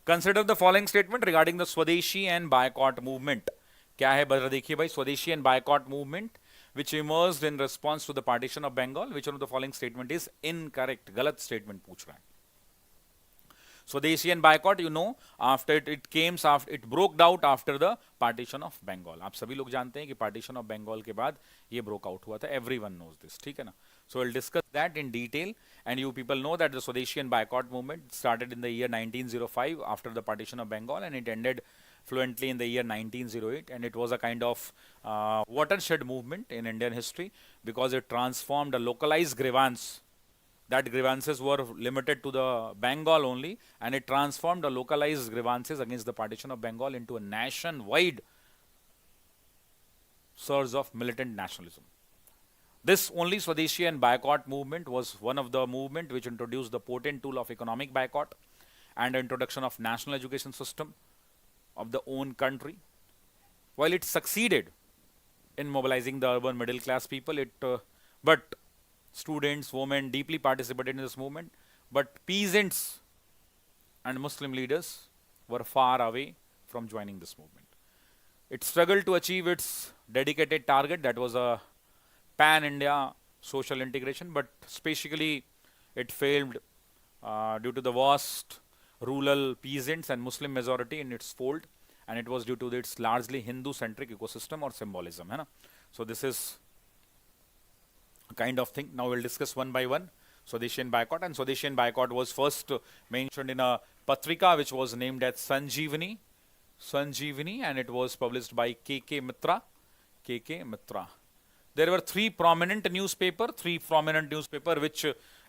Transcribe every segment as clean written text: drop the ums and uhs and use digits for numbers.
Consider the following statement regarding the स्वदेशी and boycott movement. क्या है बता देखिए भाई, स्वदेशी and boycott movement which emerged in response to the partition of Bengal. Which one of the following statement is incorrect? गलत statement पूछ रहा है. Swadeshi and boycott, you know, after it broke out after the partition of Bengal. आप सभी लोग जानते हैं कि partition of Bengal के बाद ये broke out हुआ था. Everyone knows this. ठीक है ना? So we'll discuss that in detail. And you people know that the Swadeshi and boycott movement started in the year 1905 after the partition of Bengal, and it ended fluently in the year 1908, and it was a kind of watershed movement in Indian history because it transformed a localized grievance. That grievances were limited to the Bengal only, and it transformed the localized grievances against the partition of Bengal into a nationwide surge of militant nationalism. This only Swadeshi and boycott movement was one of the movement which introduced the potent tool of economic boycott and the introduction of national education system of the own country. While it succeeded in mobilizing the urban middle class people, but students, women deeply participated in this movement, but peasants and Muslim leaders were far away from joining this movement. It struggled to achieve its dedicated target, that was a pan-India social integration, but specifically it failed due to the vast rural peasants and Muslim majority in its fold, and it was due to its largely Hindu-centric ecosystem or symbolism. So this is a kind of thing. Now we'll discuss one by one. Swadeshi and boycott, and Swadeshi and boycott was first mentioned in a patrika which was named as Sanjeevani, and it was published by K.K. Mitra. There were three prominent newspaper which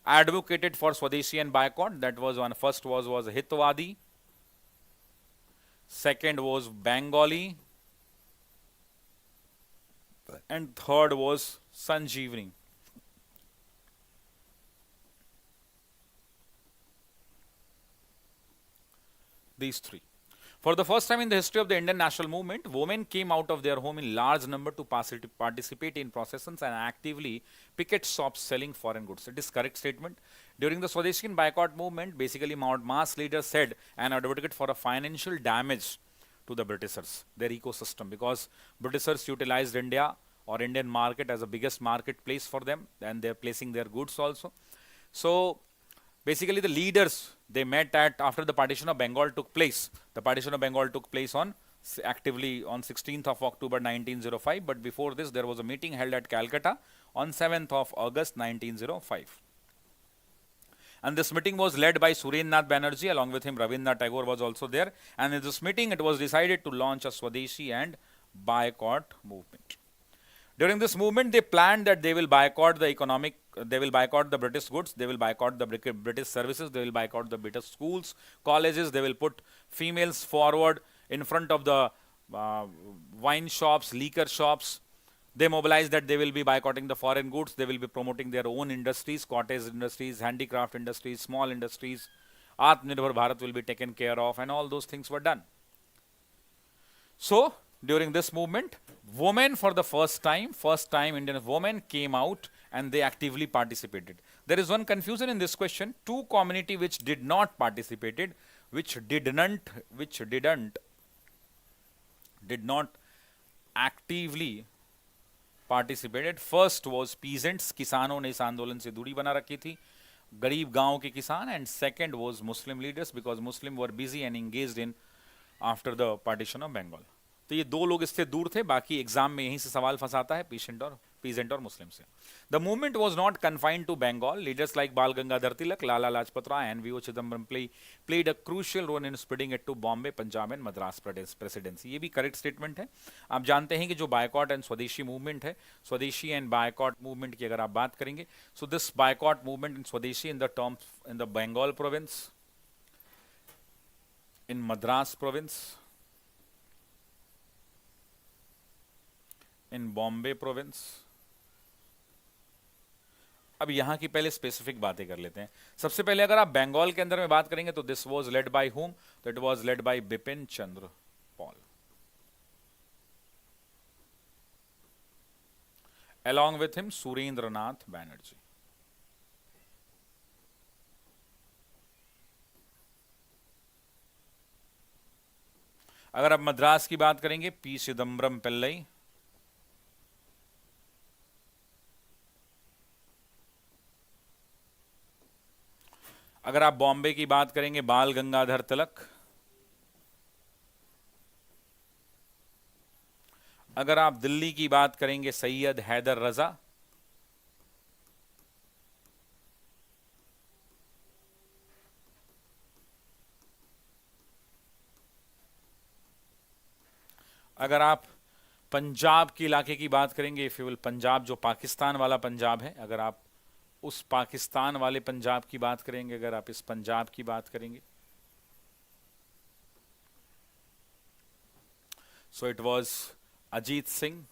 advocated for Swadeshi and boycott. That was one. First was Hitwadi. Second was Bengali, and third was Sanjeevani. These three. For the first time in the history of the Indian national movement, women came out of their home in large number to participate in processions and actively picket shops selling foreign goods. It is correct statement. During the Swadeshi and boycott movement, basically mass leaders said and advocated for a financial damage to the Britishers, their ecosystem, because Britishers utilized India or Indian market as the biggest marketplace for them, and they're placing their goods also. So basically the leaders, they met after the partition of Bengal took place. The partition of Bengal took place actively on 16th of October 1905, but before this there was a meeting held at Calcutta on 7th of August 1905. And this meeting was led by Surendranath Banerjee. Along with him Rabindranath Tagore was also there, and in this meeting it was decided to launch a Swadeshi and boycott movement. During this movement, they planned that they will boycott the British goods, they will boycott the British services, they will boycott the British schools, colleges, they will put females forward in front of the wine shops, liquor shops. They mobilized that they will be boycotting the foreign goods, they will be promoting their own industries, cottage industries, handicraft industries, small industries. Atmanirbhar Bharat will be taken care of, and all those things were done. So during this movement, women for the first time Indian women came out and they actively participated. There is one confusion in this question. Two community which did not participated, did not actively participated. First was peasants, किसानों ने इस आंदोलन से दूरी बना रखी थी, गरीब गांव के किसान, and second was Muslim leaders because Muslim were busy and engaged in after the partition of Bengal. तो ये दो लोग इससे दूर थे, बाकी एग्जाम में यहीं से सवाल फंसाता है पीजेंट और मुस्लिम से. The movement was not confined to Bengal. Leaders like Bal Gangadhar Tilak, Lala Lajpat Rai and VO. Chidambaram played a crucial role in spreading it to Bombay, Punjab and Madras presidency. ये भी करेक्ट स्टेटमेंट है. आप जानते हैं कि जो बायकॉट एंड स्वदेशी मूवमेंट है, स्वदेशी एंड बायकॉट मूवमेंट की अगर आप बात करेंगे, so this boycott movement in Swadeshi in the terms in the Bengal province, in Madras province, in Bombay province. अब यहां की पहले स्पेसिफिक बातें कर लेते हैं. सबसे पहले अगर आप बंगाल के अंदर में बात करेंगे तो this was led by whom? तो it was led by Bipin Chandra Pal. along with him Surendranath Banerjee. अगर आप मद्रास की बात करेंगे, पी चिदम्बरम पिल्लई। अगर आप बॉम्बे की बात करेंगे, बाल गंगाधर तिलक। अगर आप दिल्ली की बात करेंगे, सैयद हैदर रजा। अगर आप पंजाब के इलाके की बात करेंगे, इफ यू विल, पंजाब जो पाकिस्तान वाला पंजाब है, अगर आप उस पाकिस्तान वाले पंजाब की बात करेंगे, अगर आप इस पंजाब की बात करेंगे, so it was Ajit Singh,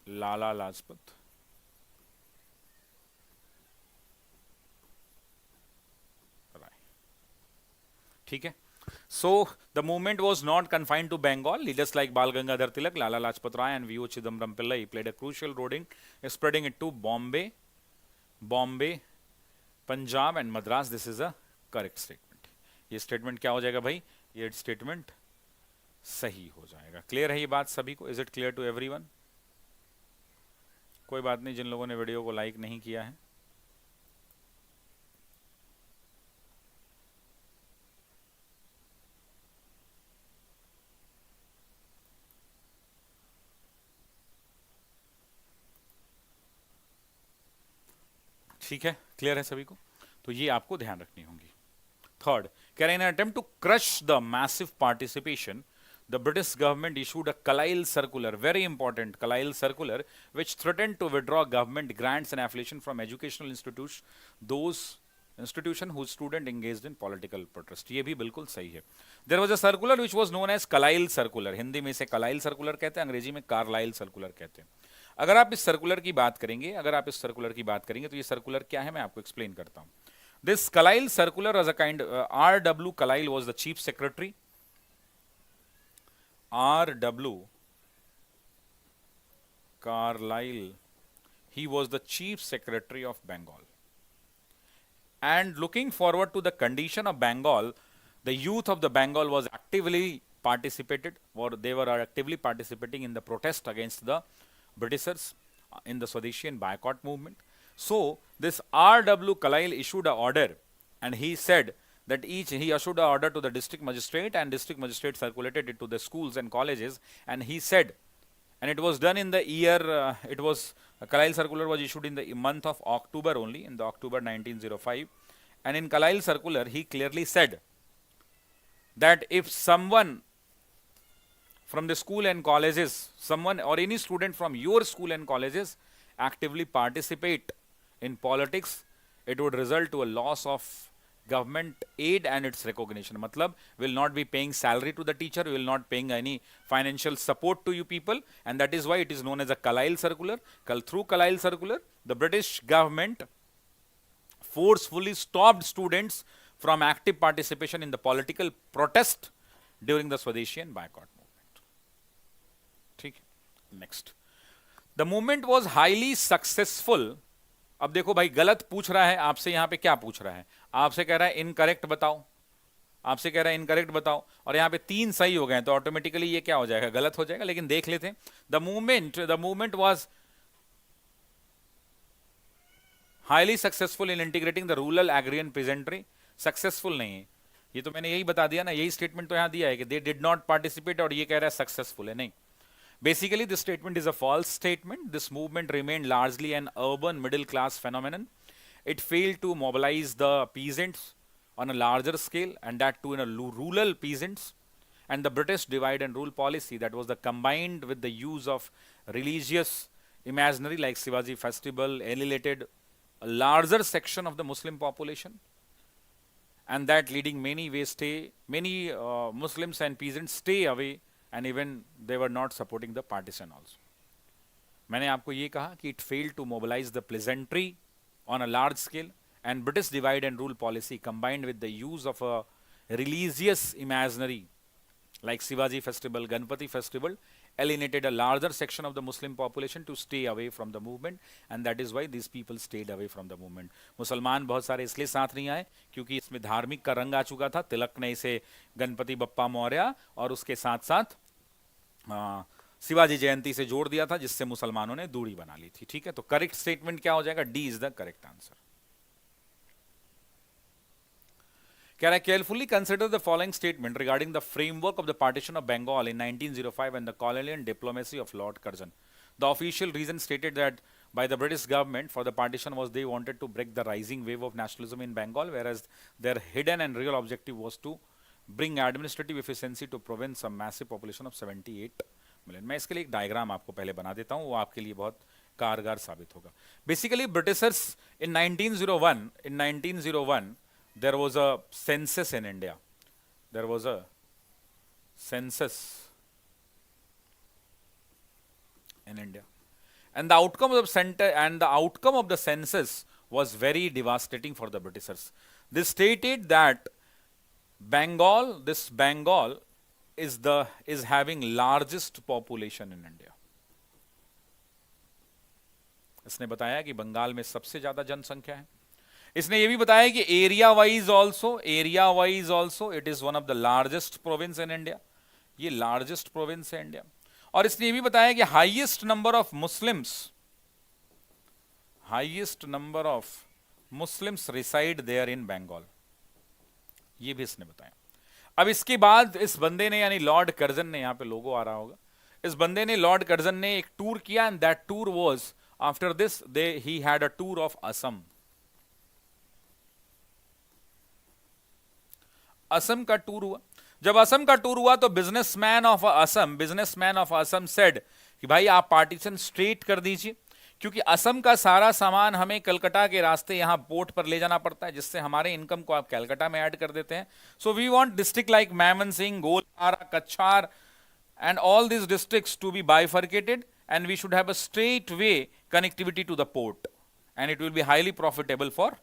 Lala Lajpat. Rai, ठीक है। So the movement was not confined to Bengal. Leaders like Bal Gangadhar Tilak, Lala Lajpat Rai, and V.O. Chidambaram Pillai played a crucial role in spreading it to Bombay, Punjab, and Madras. This is a correct statement. ये statement क्या हो जाएगा भाई? ये statement सही हो जाएगा। Clear है ये बात सभी को? Is it clear to everyone? कोई बात नहीं जिन लोगों ने वीडियो को लाइक नहीं किया है। ठीक है, क्लियर है सभी को? तो ये आपको ध्यान रखनी होंगी। थर्ड, कह रहे हैं, attempt to crush the massive participation, the British government issued a Kalile circular, very important Kalile circular, which threatened to withdraw government grants and affiliation from educational institutions, those institution whose student engaged in political protest. ये भी बिल्कुल सही है। There was a circular which was known as Kalile circular. Hindi में इसे Kalile circular कहते हैं, अंग्रेजी में Carlyle circular कहते हैं। अगर आप इस सर्कुलर की बात करेंगे, तो ये सर्कुलर क्या है मैं आपको एक्सप्लेन करता हूं। This Kalile circular was a kind, R.W. Kalile was the chief secretary. R.W. Carlyle, he was the chief secretary of Bengal. And looking forward to the condition of Bengal, the youth of the Bengal was actively participated, or they were actively participating in the protest against the Britishers in the Swadeshi and boycott movement. So this R.W. Kalile issued an order, and he said that he issued an order to the district magistrate, and district magistrate circulated it to the schools and colleges, and he said, and it was done in the year, Kalile circular was issued in the month of October only, in the October 1905, and in Kalile circular he clearly said that if someone from the school and colleges, someone or any student from your school and colleges actively participate in politics, it would result to a loss of government aid and its recognition. Matlab, will not be paying salary to the teacher, will not paying any financial support to you people, and that is why it is known as a Kalile circular. Through Kalile circular, the British government forcefully stopped students from active participation in the political protest during the Swadeshi and boycott movement. ठीक, next. The movement was highly successful. अब देखो भाई, गलत पूछ रहा है आपसे, यहां पे क्या पूछ रहा है? आपसे कह रहा है इनकरेक्ट बताओ, आपसे कह रहा है इनकरेक्ट बताओ, और यहां पे 3 सही हो गए, तो ऑटोमेटिकली ये क्या हो जाएगा? गलत हो जाएगा। लेकिन देख लेते हैं। The movement was highly successful in integrating the rural agrarian peasantry. Successful नहीं है, ये तो मैंने यही बता दिया ना, यही स्टेटमेंट तो यहां दिया है कि दे डिड नॉट पार्टिसिपेट, और ये कह रहा है सक्सेसफुल है। नहीं, basically this statement is a false statement. This movement remained largely an urban middle class phenomenon. It failed to mobilize the peasants on a larger scale, and that too in a rural peasants. And the British divide and rule policy, that was the combined with the use of religious imaginary like Shivaji festival, alienated a larger section of the Muslim population, and that leading many Muslims and peasants stay away, and even they were not supporting the partisan also. मैंने आपको ये कहा कि it failed to mobilize the peasantry on a large scale, and British divide and rule policy combined with the use of a religious imaginary like Shivaji festival, Ganpati festival, alienated a larger section of the Muslim population to stay away from the movement, and that is why these people stayed away from the movement. मुसलमान बहुत सारे इसलिए साथ नहीं आए क्योंकि इसमें धार्मिक का रंग आ चुका था. तिलक ने इसे गणपति बप्पा मौर्य और उसके साथ साथ शिवाजी जयंती से जोड़ दिया था, जिससे मुसलमानों ने दूरी बना ली थी. ठीक है, तो करेक्ट स्टेटमेंट क्या हो जाएगा? D is the correct answer. कह रहा है carefully consider the following statement regarding the framework of the partition of Bengal in 1905 and the colonial diplomacy of Lord Curzon. The official reason stated that by the British government for the partition was they wanted to break the rising wave of nationalism in Bengal, whereas their hidden and real objective was to bring administrative efficiency to province a massive population of 78 million. मैं इसके लिए एक diagram आपको पहले बना देता हूँ, वो आपके लिए बहुत कारगर साबित होगा. Basically Britishers in 1901 there was a census in India. There was a census in India. And the outcome of the census was very devastating for the Britishers. They stated that Bengal is having largest population in India. इसने बताया कि बंगाल में सबसे ज्यादा जनसंख्या है. इसने ये भी बताया कि area wise also it is one of the largest province in India. ये largest province है India. और इसने ये भी बताया कि highest number of Muslims reside there in Bengal, ये भी इसने बताया. अब इसके बाद इस बंदे ने, यानी लॉर्ड कर्जन ने, यहां पे लोगो आ रहा होगा, इस बंदे ने, लॉर्ड कर्जन ने एक टूर किया, and that tour was after this he had a tour of Assam. Assam का टूर हुआ. जब असम का टूर हुआ तो बिजनेसमैन ऑफ असम सेड कि भाई आप पार्टीशन स्ट्रेट कर दीजिए, क्योंकि असम का सारा सामान हमें कलकत्ता के रास्ते यहां पोर्ट पर ले जाना पड़ता है, जिससे हमारे इनकम को आप कलकत्ता में ऐड कर देते हैं. So we want district like Mymensingh, Goalpara, Cachar and all this districts to be bifurcated, and we should have a straight way connectivity to the port, and it will be highly profitable for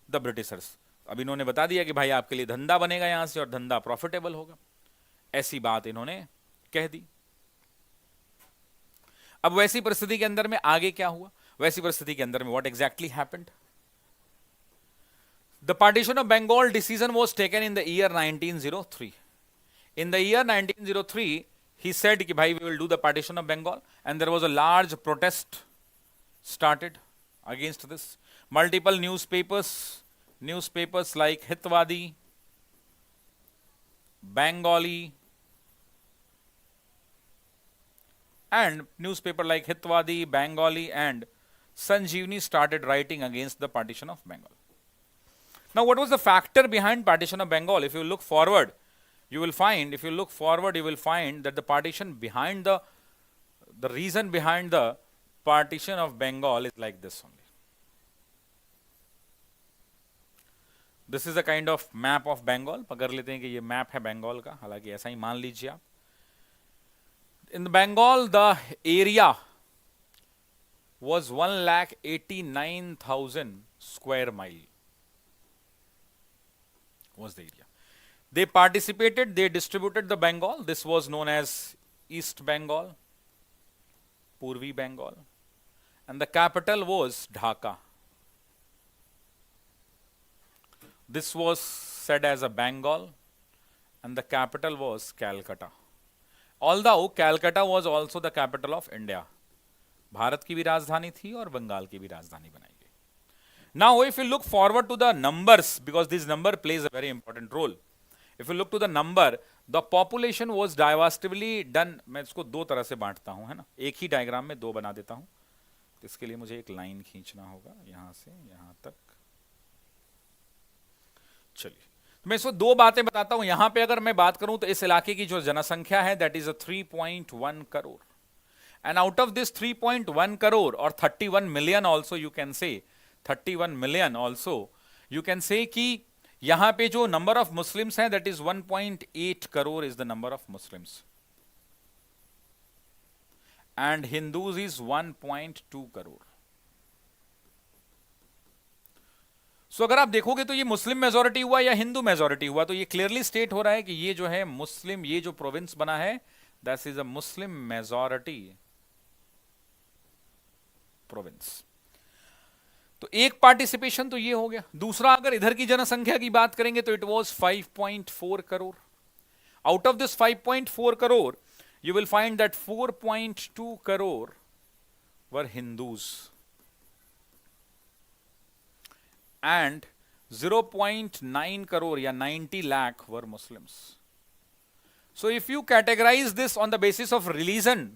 the Britishers. अब इन्होंने बता दिया कि भाई आपके लिए धंधा बनेगा यहां से और धंधा प्रॉफिटेबल होगा. ऐसी बात इन्होंने कह दी. अब वैसी परिस्थिति के अंदर में आगे क्या हुआ? वैसी परिस्थिति के अंदर में what exactly happened? The partition of Bengal decision was taken in the year 1903. In the year 1903 he said कि भाई we will do the partition of Bengal, and there was a large protest started against this. Multiple newspapers like Hitwadi, Bengali, and Sanjeevani started writing against the partition of Bengal. Now, what was the factor behind partition of Bengal? If you look forward, you will find that the partition behind the reason behind the partition of Bengal is like this only. This is a kind of map of Bengal. पकड़ लेते हैं कि ये map है बंगाल का, हालांकि ऐसा ही मान लीजिए आप. In Bengal, the area was 1,89,000 square mile. Was the area. They participated, they distributed the Bengal. This was known as East Bengal, Purvi Bengal, and the capital was Dhaka. This was said as a Bengal, and the capital was Calcutta. Although Calcutta was also the capital of India. Bharat की भी राजधानी थी और बंगाल की भी राजधानी बनाई गई. Now, if you look forward to the numbers, because this number plays a very important role. If you look to the number, the population was devastatingly done. मैं इसको दो तरह से बांटता हूं, है ना, एक ही डायग्राम में दो बना देता हूं. तो इसके लिए मुझे एक लाइन खींचना होगा यहां से यहां तक. चलिए, तो मैं इसको दो बातें बताता हूं. यहां पे अगर मैं बात करूं तो इस इलाके की जो जनसंख्या है that is 3.1 crore. And out of this 3.1 crore or 31 million also you can say, 31 million also you can say कि यहाँ पे जो number of Muslims हैं that is 1.8 crore is the number of Muslims. And Hindus is 1.2 crore. So अगर आप देखोगे तो ये मुस्लिम मेजोरिटी हुआ या हिंदू मेजोरिटी हुआ, तो ये क्लियरली स्टेट हो रहा है कि ये जो है मुस्लिम, ये जो प्रोविंस बना है that is a Muslim majority province. तो एक पार्टिसिपेशन तो ये हो गया। दूसरा, अगर इधर की जनसंख्या की बात करेंगे तो it was 5.4 crore. Out of this 5.4 crore you will find that 4.2 crore were Hindus and 0.9 crore या 90 lakh were Muslims. So if you categorize this on the basis of religion,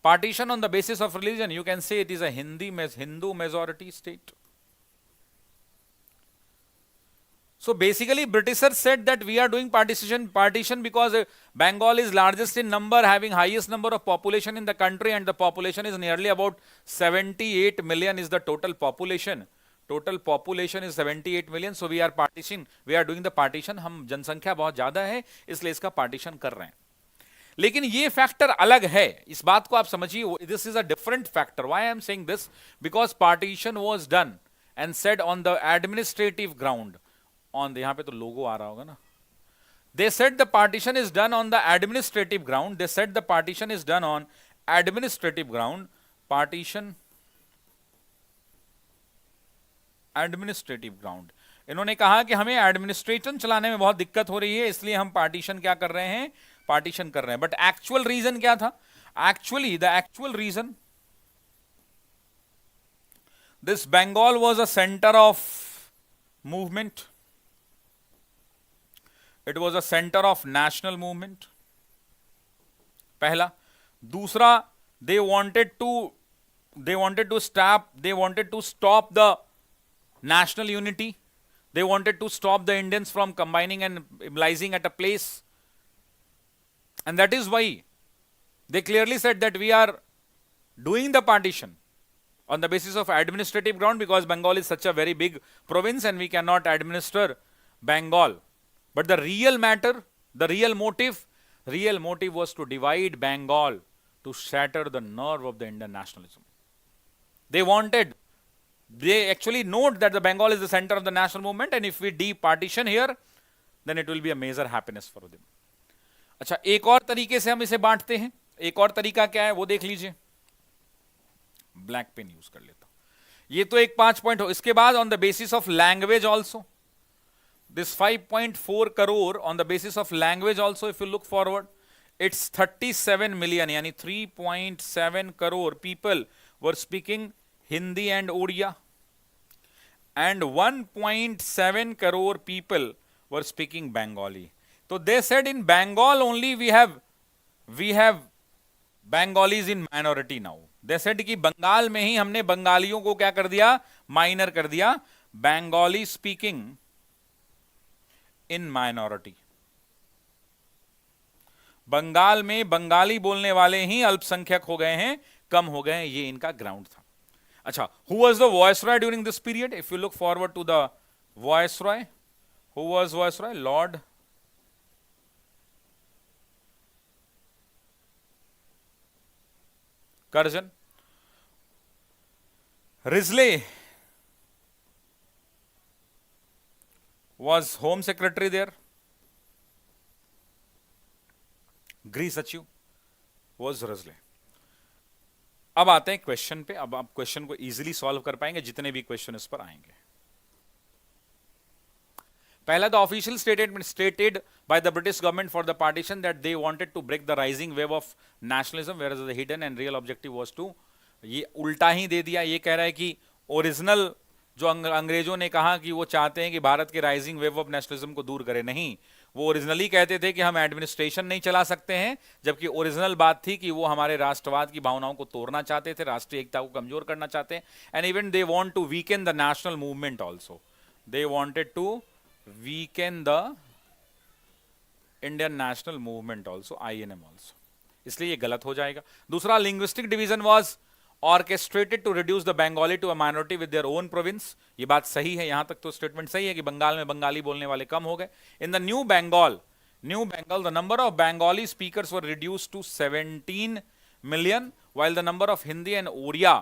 partition on the basis of religion, you can say it is a Hindu majority state. So basically Britishers said that we are doing partition because Bengal is largest in number, having highest number of population in the country, and the population is nearly about 78 million is the total population. Total population is 78 million, so we are doing the partition. हम जनसंख्या बहुत ज्यादा है इसलिए इसका partition कर रहे हैं। लेकिन ये फैक्टर अलग है, इस बात को आप समझिए, this is a different factor. Why I am saying this? Because partition was done and said on the administrative ground, यहां पे तो लोगो आ रहा होगा ना। They said the partition is done on the administrative ground. They said the partition is done on administrative ground. Partition administrative ground. इन्होंने कहा कि हमें एडमिनिस्ट्रेशन चलाने में बहुत दिक्कत हो रही है, इसलिए हम पार्टीशन क्या कर रहे हैं? पार्टीशन कर रहे हैं। बट एक्चुअल रीजन क्या था? Actually the actual reason, this Bengal was a centre of movement, it was a centre of national movement, पहला। दूसरा, they wanted to stop the national unity. They wanted to stop the Indians from combining and mobilizing at a place, and that is why they clearly said that we are doing the partition on the basis of administrative ground, because Bengal is such a very big province and we cannot administer Bengal. But the real matter, the real motive was to divide Bengal, to shatter the nerve of the Indian nationalism. They actually note that the Bengal is the center of the national movement, and if we departition here, then it will be a major happiness for them. अच्छा, एक और तरीके से हम इसे बांटते हैं। एक और तरीका क्या है वो देख लीजिए। ब्लैक पेन यूज कर लेता हूं। ये तो एक 5 पॉइंट हो। इसके बाद on the basis of language also, this 5.4 crore on the basis of language also, if you look forward, it's 37 million, yani 3.7 crore people were speaking Hindi and Odia, and 1.7 crore people were speaking Bengali. So they said in Bengal only we have Bengalis in minority now. They said कि बंगाल में ही हमने बंगालियों को क्या कर दिया? Minor कर दिया। Bengali speaking in minority. Bengal में बंगाली बोलने वाले ही अल्पसंख्यक हो गए हैं, कम हो गए हैं, ये इनका ग्राउंड था। अच्छा, who was the viceroy during this period? If you look forward to the viceroy, who was viceroy? Lord Curzon. Risley was home secretary there. गृह सचिव was Risley. अब आते हैं क्वेश्चन पे। अब आप क्वेश्चन को इजीली सॉल्व कर पाएंगे जितने भी क्वेश्चन इस पर आएंगे। पहला, the official stated by the British government for the partition that they wanted to break the rising wave of nationalism, where is the hidden and real objective was to, ये उल्टा ही दे दिया। ये कह रहा है कि ओरिजिनल जो अंग्रेजों ने कहा कि वो चाहते हैं कि भारत के राइजिंग वेव ऑफ नेशनलिज्म को दूर करें, नहीं, वो ओरिजिनली कहते थे कि हम एडमिनिस्ट्रेशन नहीं चला सकते हैं, जबकि ओरिजिनल बात थी कि वो हमारे राष्ट्रवाद की भावनाओं को तोड़ना चाहते थे, राष्ट्रीय एकता को कमजोर करना चाहते हैं, and even they want to weaken the national movement also. They wanted to weaken the Indian national movement also, INM also, इसलिए ये गलत हो जाएगा। दूसरा, linguistic division was orchestrated to reduce the Bengali to a minority with their own province. ये बात सही है, यहां तक तो स्टेटमेंट सही है कि बंगाल में बंगाली बोलने वाले कम हो गए। In the New Bengal, the number of Bengali speakers were reduced to 17 million, while the number of Hindi and Odia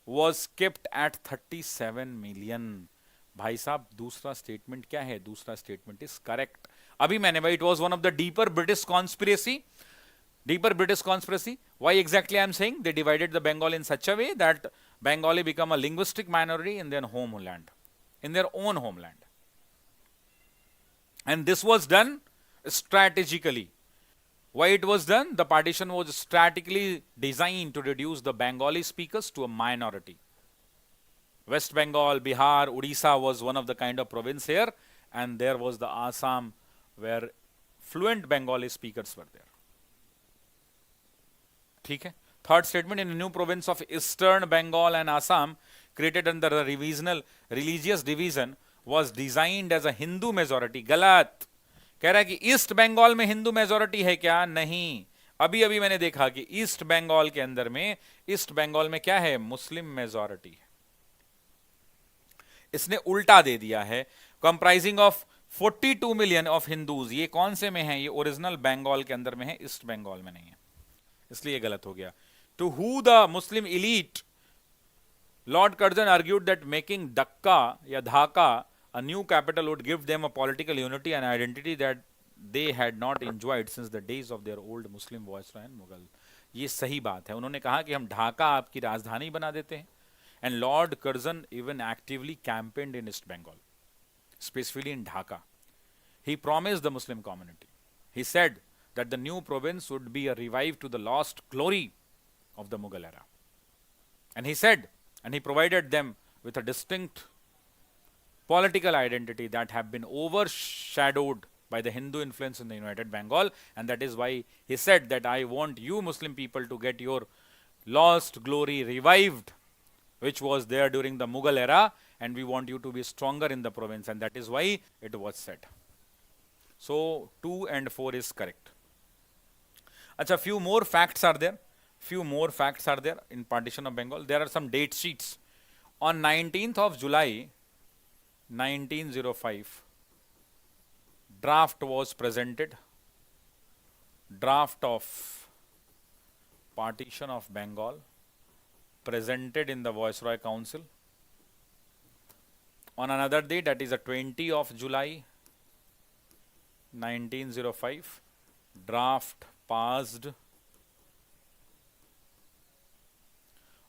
was kept at 37 million. भाई साहब, दूसरा स्टेटमेंट क्या है? दूसरा स्टेटमेंट इज करेक्ट। अभी मैंने भाई, it was one of the deeper British conspiracy Deeper British conspiracy. Why exactly I am saying? They divided the Bengal in such a way that Bengali become a linguistic minority in their homeland, in their own homeland. And this was done strategically. Why it was done? The partition was strategically designed to reduce the Bengali speakers to a minority. West Bengal, Bihar, Odisha was one of the kind of province here, and there was the Assam where fluent Bengali speakers were there. ठीक है. Third statement, in a new province of Eastern Bengal and Assam created under the revisional religious division was designed as a Hindu majority. गलत. कह रहा है कि east Bengal में Hindu majority है क्या? नहीं. अभी अभी मैंने देखा कि ईस्ट बंगाल के अंदर में, ईस्ट बंगाल में क्या है? मुस्लिम मेजोरिटी है. इसने उल्टा दे दिया है. Comprising of 42 million of Hindus. ये कौन से में है? ये ओरिजिनल बंगाल के अंदर में है, ईस्ट बंगाल में नहीं है, इसलिए गलत हो गया. To who the Muslim elite, Lord Curzon argued that making Dacca या Dhaka a new capital would give them a political unity and identity that they had not enjoyed since the days of their old Muslim viceroy and Mughal. ये सही बात है. उन्होंने कहा कि हम ढाका आपकी राजधानी बना देते हैं. And Lord Curzon even actively campaigned in East Bengal, specifically in Dhaka. He promised the Muslim community. He said that the new province would be a revive to the lost glory of the Mughal era. And he said, and he provided them with a distinct political identity that have been overshadowed by the Hindu influence in the United Bengal, and that is why he said that I want you Muslim people to get your lost glory revived, which was there during the Mughal era, and we want you to be stronger in the province, and that is why it was said. So 2 and 4 is correct. Acha, few more facts are there. Few more facts are there in partition of Bengal. There are some date sheets. On 19th of July 1905, draft was presented. Draft of partition of Bengal presented in the Viceroy Council. On another day, that is the 20th of July 1905, draft passed.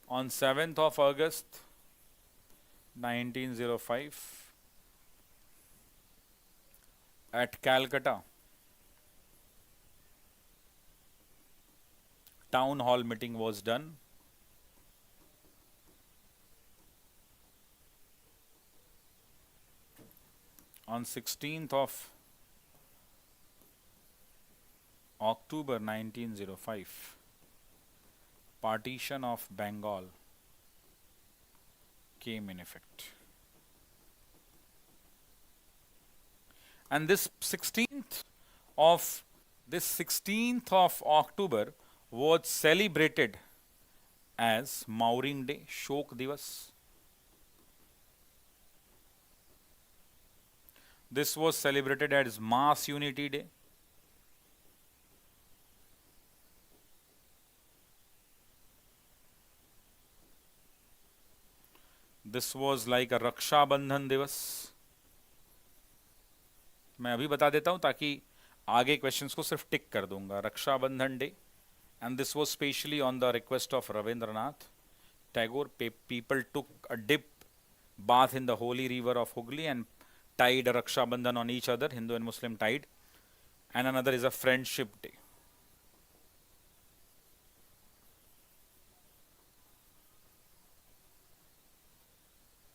On 7th of August 1905, at Calcutta, town hall meeting was done. On 16th of October 1905, partition of Bengal came in effect. And this 16th of October was celebrated as Mauring Day, Shok Divas. This was celebrated as Mass Unity Day. This was like a Raksha Bandhan Divas. मैं अभी बता देता हूं ताकि आगे questions को सिर्फ टिक कर दूंगा. रक्षा बंधन day, and this was specially on the request of Ravindranath Tagore. People took a dip bath in the holy river of Hooghly and tied a Raksha Bandhan on each other. Hindu and Muslim tied. And another is a friendship day.